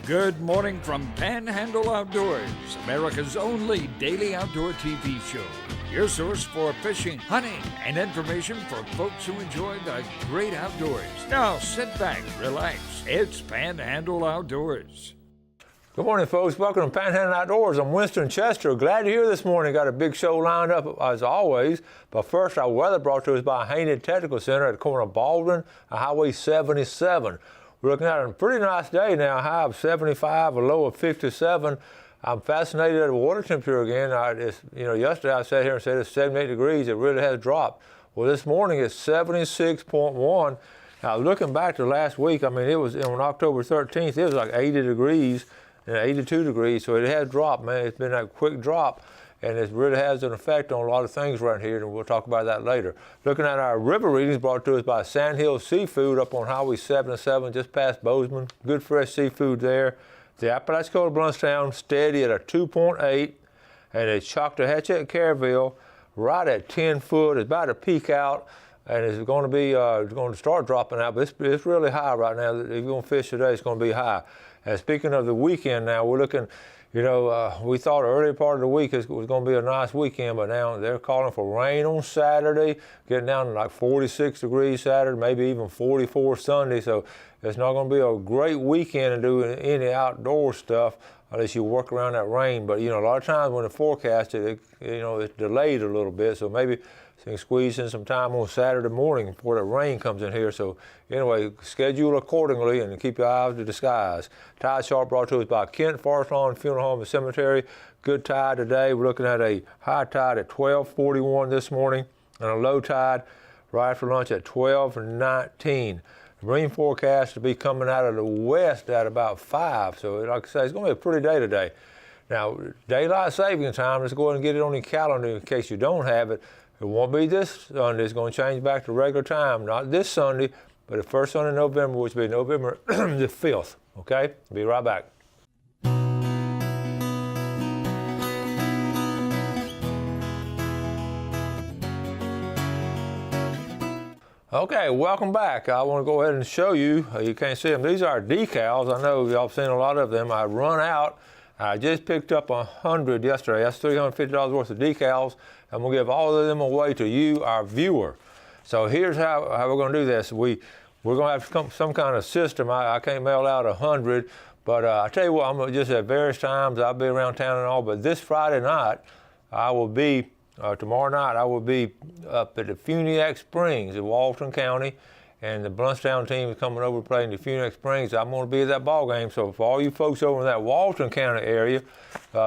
Good morning from Panhandle Outdoors, America's only daily outdoor TV show. Your source for fishing, hunting, and information for folks who enjoy the great outdoors. Now sit back, relax. It's Panhandle Outdoors. Good morning, folks. Welcome to Panhandle Outdoors. I'm Winston Chester. Glad you're here this morning. Got a big show lined up as always. But first, our weather brought to us by Panhandle Technical Center at the corner of Baldwin and Highway 77. We're looking at a pretty nice day now, a high of 75, a low of 57. I'm fascinated at the water temperature again. Yesterday I sat here and said it's 78 degrees. It really has dropped. Well, this morning it's 76.1. Now, looking back to last week, it was on October 13th, it was like 80 degrees and 82 degrees, so it has dropped, man. It's been a quick drop, and it really has an effect on a lot of things around here, and we'll talk about that later. Looking at our river readings brought to us by Sandhill Seafood up on Highway 77, just past Bozeman. Good fresh seafood there. The Apalachicola Blountstown steady at a 2.8, and the Choctawhatchee at Caryville right at 10 foot. It's about to peak out, and it's going to start dropping out, but it's really high right now. If you're going to fish today, it's going to be high. And speaking of the weekend now, we're looking, we thought earlier part of the week it was going to be a nice weekend, but now they're calling for rain on Saturday, getting down to like 46 degrees Saturday, maybe even 44 Sunday. So it's not going to be a great weekend to do any outdoor stuff unless you work around that rain. But, a lot of times when it's forecasted, it's delayed a little bit. So maybe you can squeeze in some time on Saturday morning before the rain comes in here. So anyway, schedule accordingly and keep your eyes to the skies. Tide chart brought to us by Kent Forest Lawn Funeral Home and Cemetery. Good tide today. We're looking at a high tide at 12:41 this morning and a low tide right after lunch at 12:19. The rain forecast to be coming out of the west at about 5. So like I say, it's going to be a pretty day today. Now, daylight saving time, let's go ahead and get it on your calendar in case you don't have it. It won't be this Sunday. It's going to change back to regular time. Not this Sunday, but the first Sunday in November, which will be November the 5th. Okay? Be right back. Okay, welcome back. I want to go ahead and show you. You can't see them. These are decals. I know y'all have seen a lot of them. I run out. I just picked up 100 yesterday. That's $350 worth of decals. I'm going to give all of them away to you, our viewer. So here's how we're going to do this. We're going to have some kind of system. I can't mail out 100, but I tell you what, I'm going to just at various times, I'll be around town and all, but this Friday night, I will be, tomorrow night, I will be up at the Funiac Springs in Walton County, and the Blountstown team is coming over to play in the Funiac Springs. I'm going to be at that ball game. So for all you folks over in that Walton County area,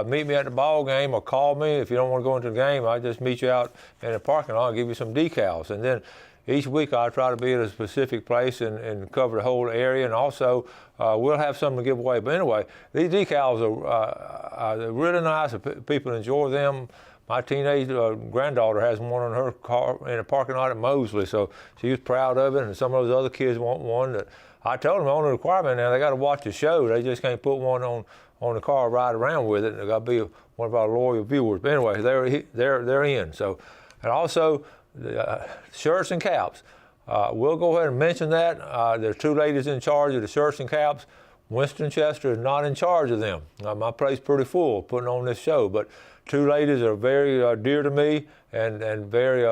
meet me at the ball game or call me. If you don't want to go into the game, I'll just meet you out in the parking lot and give you some decals. And then each week I'll try to be at a specific place and cover the whole area. And also we'll have something to give away. But anyway, these decals are really nice. People enjoy them. My teenage granddaughter has one on her car in a parking lot at Mosley, so she was proud of it, and some of those other kids want one. That I told them on the requirement now, they got to watch the show. They just can't put one on the car, ride around with it. They got to be one of our loyal viewers. But anyway, they're in. So, and also the shirts and caps. We'll go ahead and mention that. There's two ladies in charge of the shirts and caps. Winston Chester is not in charge of them. My plate's pretty full putting on this show, but two ladies are very dear to me, and very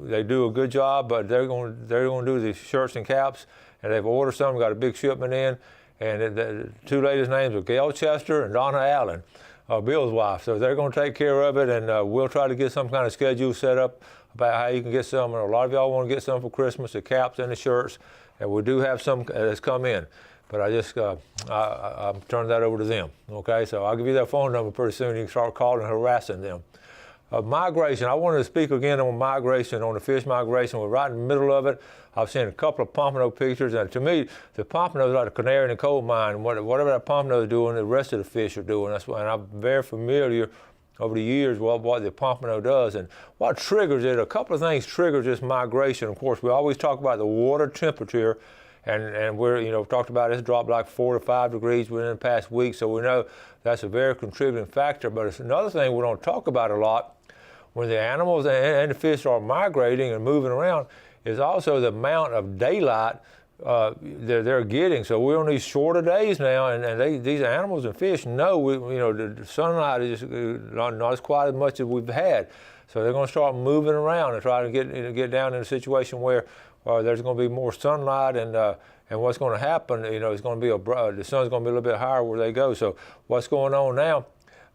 they do a good job. But they're going to do the shirts and caps, and they've ordered some, got a big shipment in, and the two ladies' names are Gail Chester and Donna Allen, Bill's wife. So they're going to take care of it, and we'll try to get some kind of schedule set up about how you can get some. And a lot of y'all want to get some for Christmas, the caps and the shirts, and we do have some that's come in. But I'm turning that over to them, okay? So I'll give you their phone number pretty soon. You can start calling and harassing them. Migration, I wanted to speak again on migration, on the fish migration. We're right in the middle of it. I've seen a couple of pompano pictures, and to me, the pompano is like a canary in the coal mine. Whatever that pompano is doing, the rest of the fish are doing. And I'm very familiar over the years what the pompano does and what triggers it. A couple of things triggers this migration. Of course, we always talk about the water temperature. And we're, talked about it's dropped like 4 to 5 degrees within the past week, so we know that's a very contributing factor. But it's another thing we don't talk about a lot when the animals and the fish are migrating and moving around is also the amount of daylight they're getting. So we're on these shorter days now, and these animals and fish know the sunlight is just not as quite as much as we've had. So they're going to start moving around and try to get down in a situation where there's going to be more sunlight, and what's going to happen, it's going to be the sun's going to be a little bit higher where they go. So what's going on now?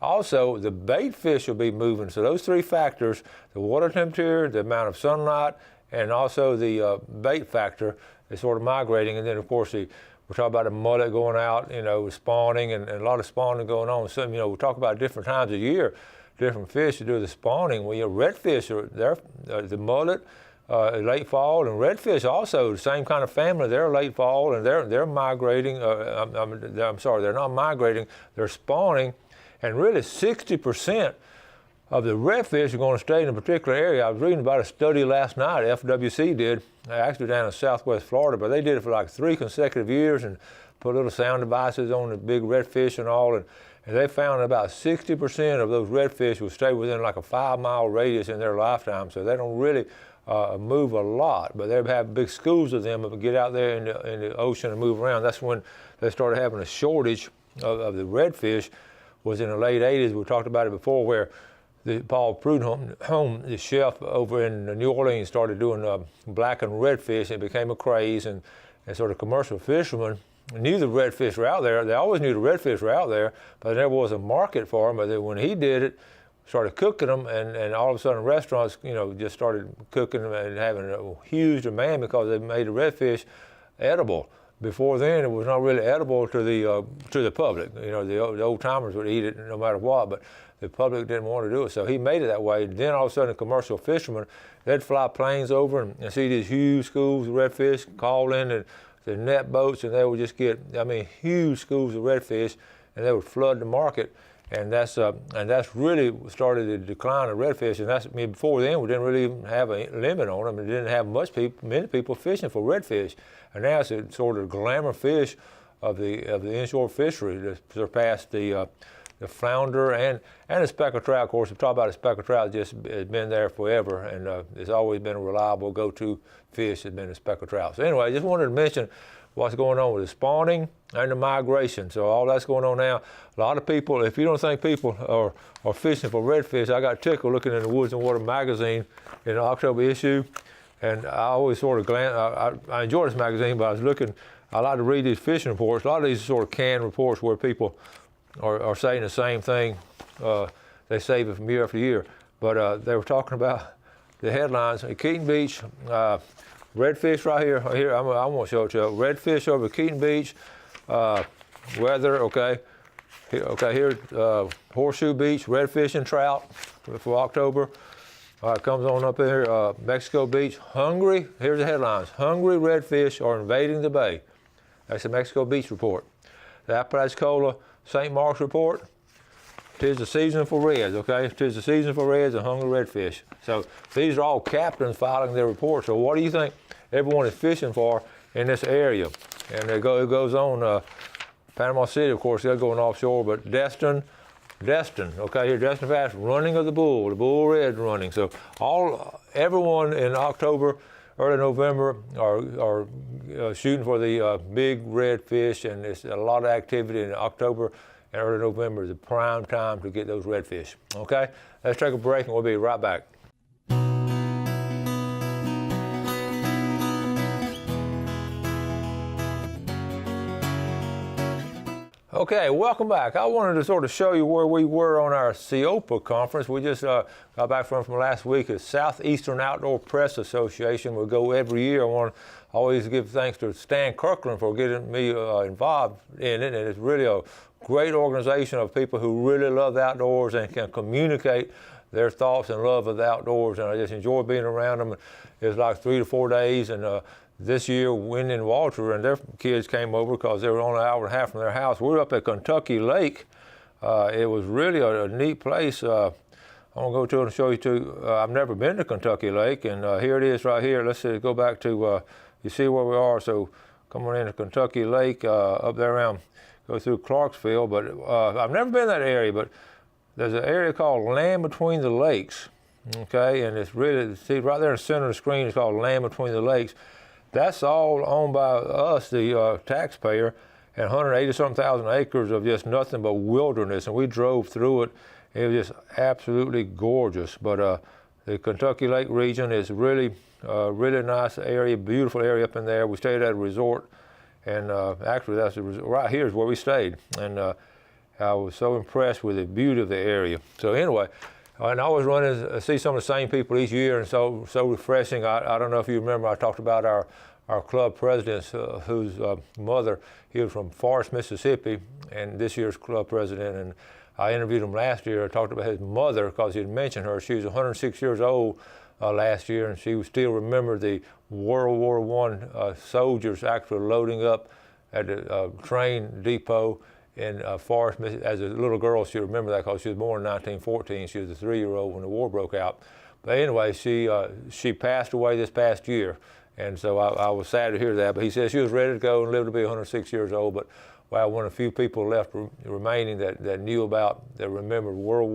Also, the bait fish will be moving. So those three factors, the water temperature, the amount of sunlight, and also the bait factor, is sort of migrating. And then, of course, we're talking about the mullet going out, spawning, and a lot of spawning going on. So, we talk about different times of year, different fish to do the spawning. Well, redfish are the mullet, late fall, and redfish also the same kind of family. They're late fall, and they're migrating. I'm sorry, they're not migrating. They're spawning. And really 60% of the redfish are going to stay in a particular area. I was reading about a study last night FWC did, actually down in southwest Florida, but they did it for like 3 consecutive years and put little sound devices on the big redfish and all. And they found about 60% of those redfish will stay within like a 5-mile radius in their lifetime. So they don't really move a lot, but they have big schools of them that get out there in the ocean and move around. That's when they started having a shortage of the redfish. Was in the late 80s. We talked about it before, where Paul Prudhomme, the chef over in New Orleans, started doing black and redfish. It became a craze, and sort of commercial fishermen knew the redfish were out there. They always knew the redfish were out there, but there never was a market for them. But then when he did it, started cooking them, and all of a sudden restaurants, just started cooking them and having a huge demand because they made the redfish edible. Before then, it was not really edible to the public. The old timers would eat it no matter what, but the public didn't want to do it. So he made it that way. Then all of a sudden, the commercial fishermen, they'd fly planes over and see these huge schools of redfish, call in the net boats, and they would just get, huge schools of redfish, and they would flood the market. And that's really started the decline of redfish. And before then, we didn't really even have a limit on them. We didn't have many people fishing for redfish. And now it's a sort of glamour fish of the inshore fishery that surpassed the flounder and the speckled trout. Of course, we talk about the speckled trout, just has been there forever, and it's always been a reliable go-to fish. Has been the speckled trout. So anyway, I just wanted to mention what's going on with the spawning and the migration. So all that's going on now. A lot of people, if you don't think people are fishing for redfish, I got tickled looking in the Woods and Water magazine in the October issue. And I always sort of I enjoy this magazine, but I like to read these fishing reports. A lot of these are sort of canned reports where people are saying the same thing. They save it from year after year. But they were talking about the headlines at Keaton Beach, redfish right here. I want to show it to you. Redfish over Keaton Beach, weather, okay. Here, Horseshoe Beach, redfish and trout for October. It comes on up here, Mexico Beach, hungry, here's the headlines, hungry redfish are invading the bay. That's the Mexico Beach report. The Apalachicola St. Mark's report, 'tis the season for reds, okay? 'Tis the season for reds and hungry redfish. So these are all captains filing their reports. So what do you think everyone is fishing for in this area? And it goes on, Panama City, of course, they're going offshore, but Destin, okay, here, Destin Fast, running of the bull red running. So everyone in October, early November are shooting for the big red fish, and there's a lot of activity in October, and early November is the prime time to get those redfish. Okay, let's take a break and we'll be right back. Okay, welcome back. I wanted to sort of show you where we were on our SEOPA conference. We just got back from last week at Southeastern Outdoor Press Association. We go every year. I want to always give thanks to Stan Kirkland for getting me involved in it. And it's really a great organization of people who really love the outdoors and can communicate their thoughts and love of the outdoors. And I just enjoy being around them. It's like 3 to 4 days. And this year, Wynn and Walter and their kids came over because they were only an hour and a half from their house. We were up at Kentucky Lake. It was really a neat place. I'm going to go to it and show you too. I've never been to Kentucky Lake, and here it is right here. Let's go back to, you see where we are. So coming into Kentucky Lake, up there around, go through Clarksville. But I've never been in that area, but there's an area called Land Between the Lakes. Okay, and it's really, see right there in the center of the screen, it's called Land Between the Lakes. that's all owned by us, the taxpayer, and 180-something thousand acres of just nothing but wilderness. And we drove through it. It was just absolutely gorgeous. But the Kentucky Lake region is really nice area, beautiful area up in there. We stayed at a resort, and actually that's right here is where we stayed. And I was so impressed with the beauty of the area. So anyway, and I always run and see some of the same people each year, and so refreshing. I don't know if you remember, I talked about our club president, whose mother, he was from Forest, Mississippi, and this year's club president. And I interviewed him last year. I talked about his mother because he had mentioned her. She was 106 years old last year, and she still remembered the World War I soldiers actually loading up at the train depot in Forest, Mississippi. As a little girl, she remembered that because she was born in 1914. She was a 3-year-old when the war broke out. But anyway, she passed away this past year, and so I was sad to hear that. But he said she was ready to go and live to be 106 years old. But wow, one of the few people left remaining that knew about, that remembered World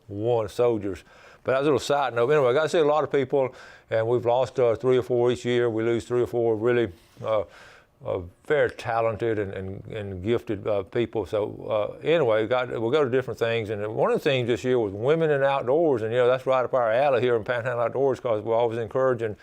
War I soldiers. But that was a little side note. Anyway, I got to see a lot of people, and we've lost 3 or 4 each year. We lose 3 or 4 really very talented and gifted people. So anyway, we'll go to different things. And one of the things this year was women in outdoors. And, that's right up our alley here in Panhandle Outdoors, because we're always encouraging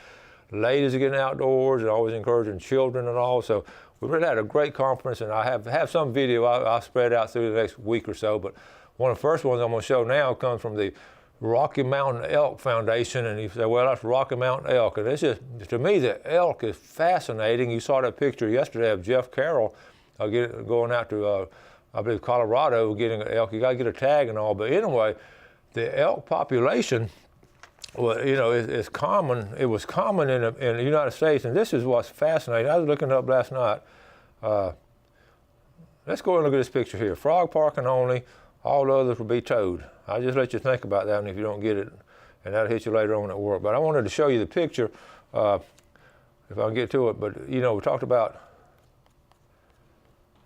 ladies to get outdoors and always encouraging children and all. So we really had a great conference, and I have some video I'll spread out through the next week or so. But one of the first ones I'm going to show now comes from the Rocky Mountain Elk Foundation. And you say, well, that's Rocky Mountain Elk. And it's just, to me, the elk is fascinating. You saw that picture yesterday of Jeff Carroll going out to, I believe, Colorado, getting an elk. You got to get a tag and all. But anyway, the elk population, well, it's common. It was common in the United States, and this is what's fascinating. I was looking it up last night. Let's go and look at this picture here. Frog parking only. All the others will be towed. I'll just let you think about that one if you don't get it, and that'll hit you later on at work. But I wanted to show you the picture, if I can get to it. But we talked about,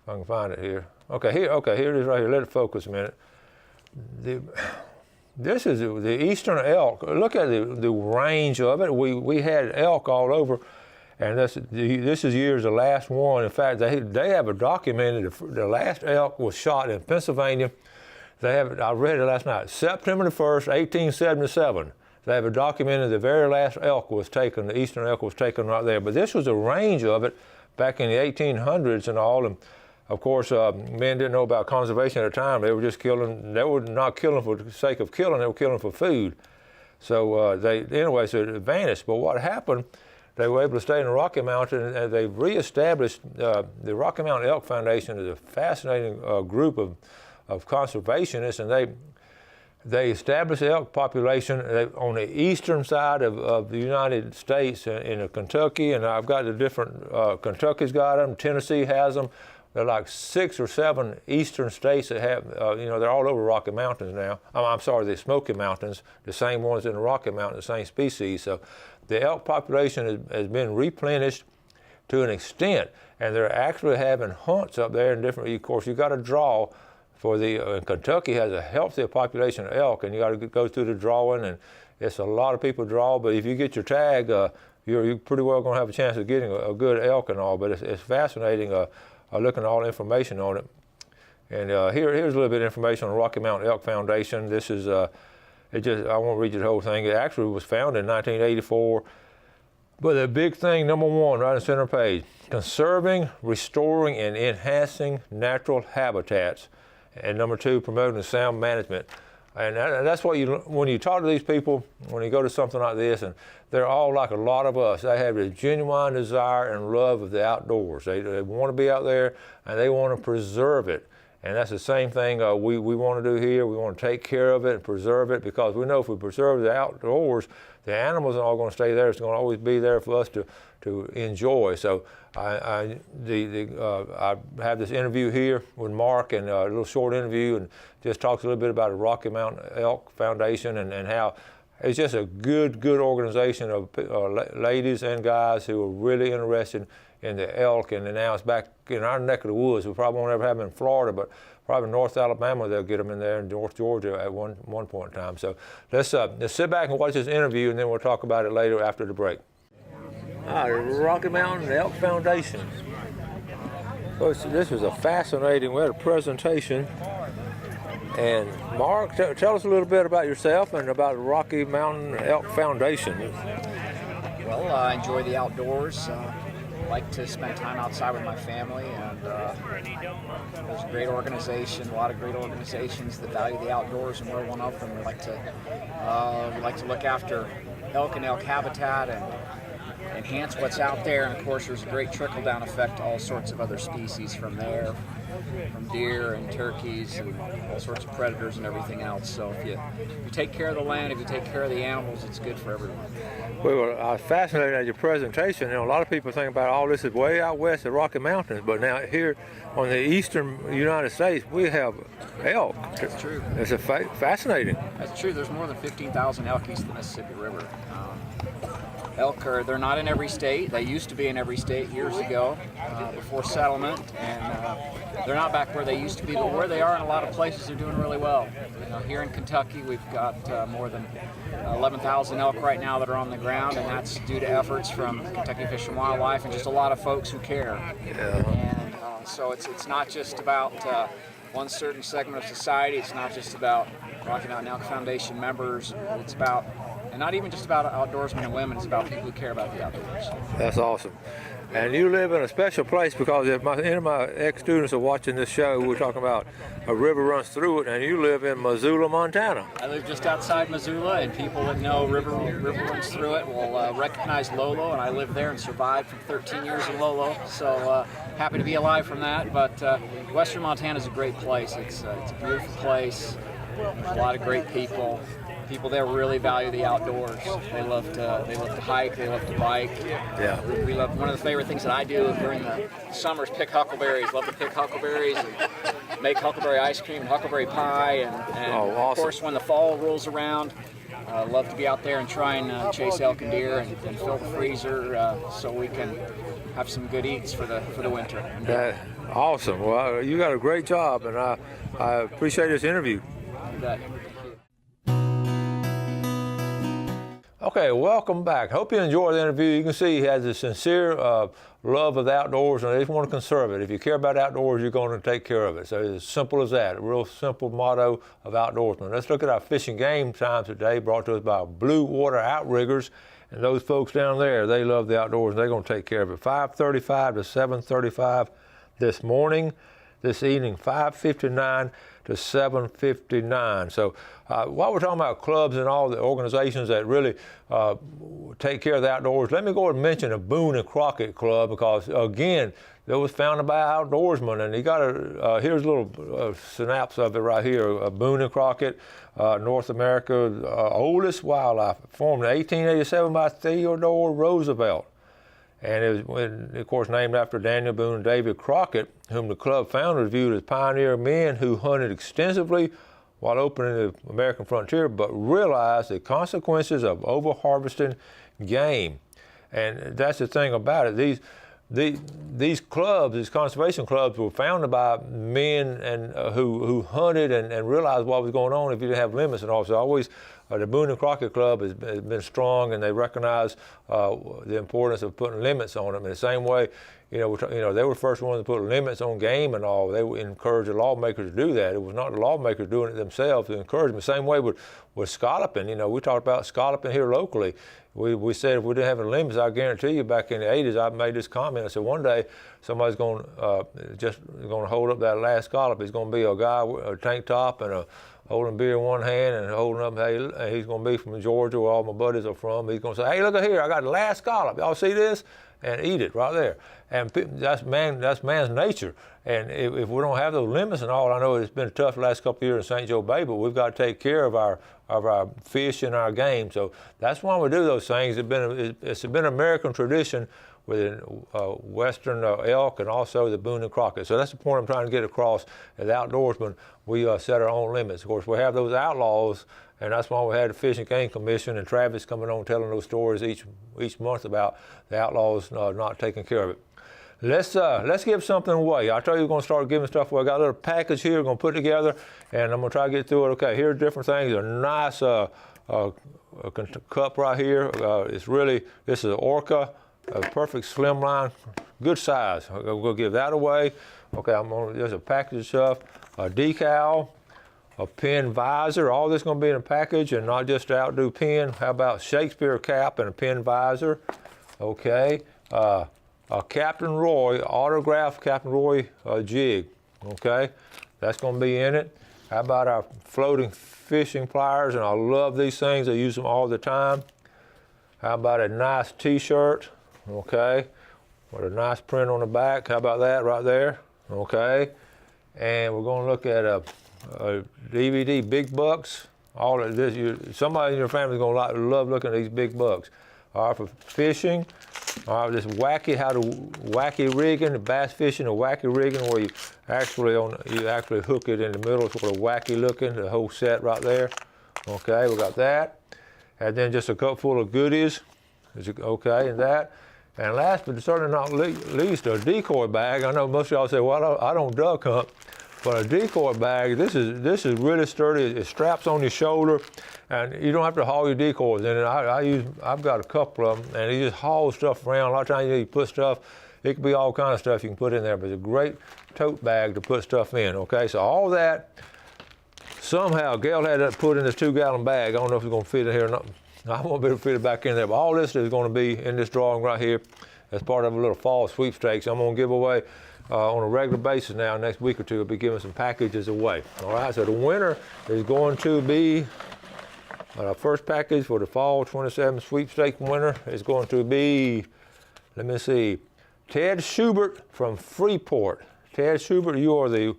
if I can find it here. Okay, here it is right here. Let it focus a minute. This is the eastern elk. Look at the range of it. We had elk all over, and this is year's the last one. In fact, they have a documented. The last elk was shot in Pennsylvania. I read it last night. September the 1st, 1877. They have a documented. The very last elk was taken. The eastern elk was taken right there. But this was a range of it back in the 1800s and all. And of course, men didn't know about conservation at the time. They were just killing. They were not killing for the sake of killing. They were killing for food. So so it vanished. But what happened? They were able to stay in the Rocky Mountain, and they reestablished the Rocky Mountain Elk Foundation is a fascinating group of conservationists, and they established the elk population on the eastern side of the United States in Kentucky, and I've got the different. Kentucky's got them. Tennessee has them. There are like 6 or 7 eastern states that have, they're all over Rocky Mountains now. I'm sorry, the Smoky Mountains, the same ones in the Rocky Mountains, the same species. So the elk population has been replenished to an extent, and they're actually having hunts up there in different. Of course, you got to draw for Kentucky has a healthy population of elk, and you got to go through the drawing, and it's a lot of people draw. But if you get your tag, you're pretty well going to have a chance of getting a good elk and all. But it's fascinating. Looking at all the information on it. And here's a little bit of information on the Rocky Mountain Elk Foundation. This is, I won't read you the whole thing. It actually was founded in 1984. But the big thing, number 1, right on the center page, conserving, restoring, and enhancing natural habitats. And number 2, promoting sound management. And that's what when you talk to these people, when you go to something like this, and they're all like a lot of us. They have a genuine desire and love of the outdoors. They want to be out there, and they want to preserve it. And that's the same thing we want to do here. We want to take care of it and preserve it, because we know if we preserve the outdoors, the animals are all going to stay there. It's going to always be there for us to enjoy. So I have this interview here with Mark, and a little short interview, and just talks a little bit about the Rocky Mountain Elk Foundation and how it's just a good organization of ladies and guys who are really interested in the elk. And now it's back in our neck of the woods. We probably won't ever have them in Florida, but probably North Alabama they'll get them in there, in North Georgia at one point in time. So let's sit back and watch this interview, and then we'll talk about it later after the break. Rocky Mountain Elk Foundation. So this was a fascinating, we had a presentation. And Mark, tell us a little bit about yourself and about the Rocky Mountain Elk Foundation. Well, I enjoy the outdoors. Like to spend time outside with my family, and there's a great organization, a lot of great organizations that value the outdoors, and we're one of them. We like to look after elk and elk habitat and enhance what's out there, and of course there's a great trickle-down effect to all sorts of other species from there, from deer and turkeys and all sorts of predators and everything else. So if you take care of the land, if you take care of the animals, it's good for everyone. We were fascinated at your presentation. You know, a lot of people think about all this is way out west of the Rocky Mountains, but now here on the eastern United States, we have elk. That's true. It's fascinating. That's true. There's more than 15,000 elk east of the Mississippi River. Elk they're not in every state. They used to be in every state years ago, before settlement, and they're not back where they used to be, but where they are in a lot of places, they're doing really well. You know, here in Kentucky, we've got more than 11,000 elk right now that are on the ground, and that's due to efforts from Kentucky Fish and Wildlife and just a lot of folks who care. Yeah. And so it's not just about one certain segment of society. It's not just about Rocky Mountain Elk Foundation members. It's about, and not even just about outdoorsmen and women, it's about people who care about the outdoors. That's awesome. And you live in a special place because if any of my ex-students are watching this show, we're talking about a river runs through it, and you live in Missoula, Montana. I live just outside Missoula, and people that know river runs through it will recognize Lolo, and I lived there and survived for 13 years in Lolo, so happy to be alive from that. But Western Montana is a great place. It's a beautiful place. There's a lot of great people. People there really value the outdoors. They love to hike. They love to bike. Yeah. We love, one of the favorite things that I do during the summers, pick huckleberries. Love to pick huckleberries and make huckleberry ice cream and huckleberry pie. And oh, awesome. Of course, when the fall rolls around, love to be out there and try and chase elk and deer and fill the freezer so we can have some good eats for the winter. Awesome. Well, you got a great job, and I appreciate this interview. You bet. Okay, welcome back. Hope you enjoyed the interview. You can see he has a sincere love of the outdoors, and they just want to conserve it. If you care about outdoors, you're going to take care of it. So it's as simple as that, a real simple motto of outdoorsmen. Let's look at our fishing game times today, brought to us by Blue Water Outriggers. And those folks down there, they love the outdoors, and they're going to take care of it. 5:35 to 7:35 this morning. This evening, 5:59 to 7:59. So while we're talking about clubs and all the organizations that really take care of the outdoors, let me go ahead and mention the Boone and Crockett Club, because again, it was founded by outdoorsmen, and you got here's a little synapse of it right here. Boone and Crockett, North America's oldest wildlife, formed in 1887 by Theodore Roosevelt. And it was, of course, named after Daniel Boone and David Crockett, whom the club founders viewed as pioneer men who hunted extensively while opening the American frontier, but realized the consequences of over-harvesting game. And that's the thing about it. These clubs, these conservation clubs, were founded by men and who hunted and realized what was going on if you didn't have limits and all. So always, the Boone and Crockett Club has been strong, and they recognize the importance of putting limits on them. In the same way, they were the first ones to put limits on game and all. They encouraged the lawmakers to do that. It was not the lawmakers doing it themselves to encourage them. The same way with scalloping. We talked about scalloping here locally. We said if we didn't have any limits, I guarantee you back in the 80s, I made this comment. I said one day somebody's going to hold up that last scallop. It's going to be a guy with a tank top and holding beer in one hand and holding up, hey, he's going to be from Georgia where all my buddies are from. He's going to say, hey, look at here, I got the last scallop. Y'all see this? And eat it right there. And that's man's nature. And if we don't have those limits and all, I know it's been tough the last couple of years in St. Joe Bay, but we've got to take care of our fish and our game. So that's why we do those things. It's been an American tradition with Western elk and also the Boone and Crockett. So that's the point I'm trying to get across. As outdoorsmen, we set our own limits. Of course, we have those outlaws, and that's why we had the Fish and Game Commission and Travis coming on telling those stories each month about the outlaws not taking care of it. Let's give something away. I told you we're going to start giving stuff away. I got a little package here we're going to put together, and I'm going to try to get through it. Okay, here's different things. A nice cup right here. This is an Orca a perfect slimline, good size. We'll give that away. Okay, there's a package of stuff, a decal, a pen visor. All this going to be in a package, and not just an outdo pen. How about Shakespeare cap and a pen visor? Okay, a Captain Roy, autographed Captain Roy jig. Okay, that's going to be in it. How about our floating fishing pliers? And I love these things. I use them all the time. How about a nice T-shirt? Okay, with a nice print on the back. How about that right there? Okay, and we're going to look at a DVD, Big Bucks. All of this, somebody in your family is going to love looking at these big bucks. All right, for fishing. All right, this wacky rigging, the bass fishing, the wacky rigging, where you actually hook it in the middle, sort of wacky looking, the whole set right there. Okay, we got that, and then just a cup full of goodies. Okay, and that. And last but certainly not least, a decoy bag. I know most of y'all say, well, I don't duck hunt, but a decoy bag, this is really sturdy. It straps on your shoulder, and you don't have to haul your decoys in it. I've got a couple of them, and you just haul stuff around. A lot of times you put stuff, it could be all kind of stuff you can put in there, but it's a great tote bag to put stuff in, okay? So all that, somehow Gail had that put in this 2-gallon bag. I don't know if it's gonna fit in here or not. I won't be able to fit it back in there, but all this is going to be in this drawing right here as part of a little fall sweepstakes. I'm going to give away on a regular basis now. Next week or two, I'll be giving some packages away. All right, so the winner is going to be, our first package for the fall 27 sweepstakes winner is going to be, let me see, Ted Schubert from Freeport. Ted Schubert, you are the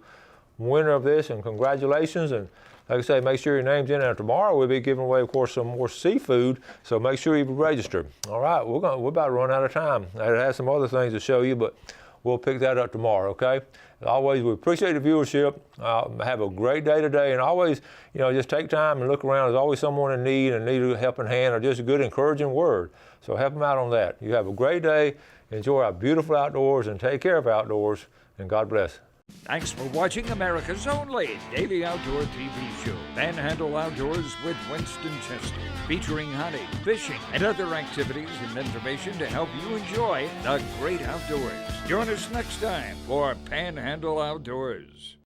winner of this, and congratulations. And like I say, make sure your name's in there. Tomorrow we'll be giving away, of course, some more seafood, so make sure you register. All right, we're about to run out of time. I have some other things to show you, but we'll pick that up tomorrow, okay? As always, we appreciate the viewership. Have a great day today, and always, just take time and look around. There's always someone in need and need a helping hand or just a good encouraging word. So help them out on that. You have a great day. Enjoy our beautiful outdoors and take care of outdoors, and God bless. Thanks for watching America's only daily outdoor TV show, Panhandle Outdoors with Winston Chester, featuring hunting, fishing, and other activities and information to help you enjoy the great outdoors. Join us next time for Panhandle Outdoors.